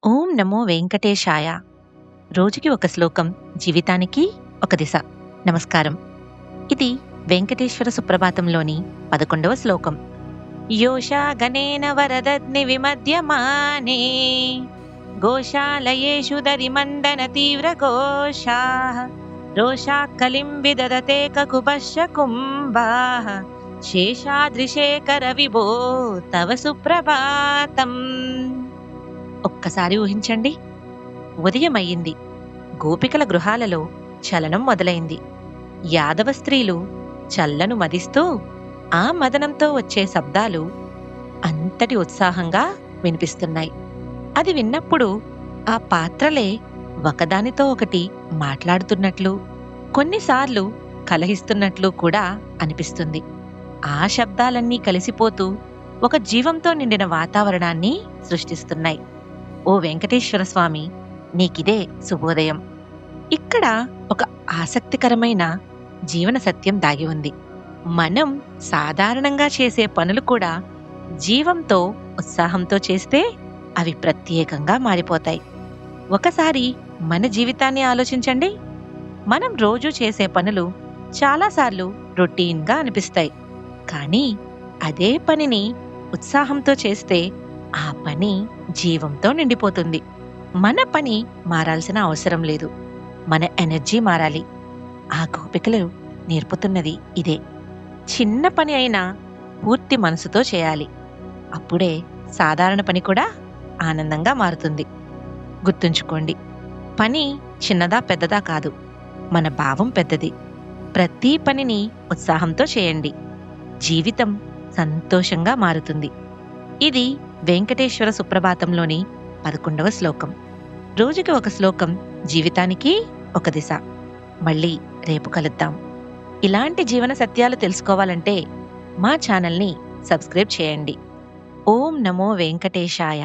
ఓం నమో వెంకటేశాయ. రోజుకి ఒక శ్లోకం, జీవితానికి ఒక దిశ. నమస్కారం. ఇది వెంకటేశ్వర సుప్రభాతంలోని 11వ శ్లోకం. యోషా గణేన వరదగ్ని విమధ్యమానే గోశాలయేషు దరిమండన తీవ్ర ఘోషాః రోషా కలిం విదదతే కకుపశ్య కుంభాః శేషాద్రిశేఖర విభో తవ సుప్రభాతం. ఒక్కసారి ఊహించండి. ఉదయమయ్యింది. గోపికల గృహాలలో చలనం మొదలైంది. యాదవ స్త్రీలు చల్లను మదిస్తూ ఆ మదనంతో వచ్చే శబ్దాలు అంతటి ఉత్సాహంగా వినిపిస్తున్నాయి. అది విన్నప్పుడు ఆ పాత్రలే ఒకదానితో ఒకటి మాట్లాడుతున్నట్లు, కొన్నిసార్లు కలహిస్తున్నట్లు కూడా అనిపిస్తుంది. ఆ శబ్దాలన్నీ కలిసిపోతూ ఒక జీవంతో నిండిన వాతావరణాన్ని సృష్టిస్తున్నాయి. ఓ వెంకటేశ్వర స్వామి, నీకిదే శుభోదయం. ఇక్కడ ఒక ఆసక్తికరమైన జీవన సత్యం దాగి ఉంది. మనం సాధారణంగా చేసే పనులు కూడా జీవంతో, ఉత్సాహంతో చేస్తే అవి ప్రత్యేకంగా మారిపోతాయి. ఒకసారి మన జీవితాన్ని ఆలోచించండి. మనం రోజు చేసే పనులు చాలాసార్లు రొటీన్గా అనిపిస్తాయి. కానీ అదే పనిని ఉత్సాహంతో చేస్తే ఆ పని జీవంతో నిండిపోతుంది. మన పని మారాల్సిన అవసరం లేదు, మన ఎనర్జీ మారాలి. ఆ గోపికలు నేర్పుతున్నది ఇదే. చిన్న పని అయినా పూర్తి మనసుతో చేయాలి. అప్పుడే సాధారణ పని కూడా ఆనందంగా మారుతుంది. గుర్తుంచుకోండి, పని చిన్నదా పెద్దదా కాదు, మన భావం పెద్దది. ప్రతి పనిని ఉత్సాహంతో చేయండి. జీవితం సంతోషంగా మారుతుంది. ఇది వెంకటేశ్వర సుప్రభాతంలోని 11వ శ్లోకం. రోజుకి ఒక శ్లోకం, జీవితానికి ఒక దిశ. మళ్ళీ రేపు కలుద్దాం. ఇలాంటి జీవన సత్యాలు తెలుసుకోవాలంటే మా ఛానల్ని సబ్స్క్రైబ్ చేయండి. ఓం నమో వెంకటేశాయ.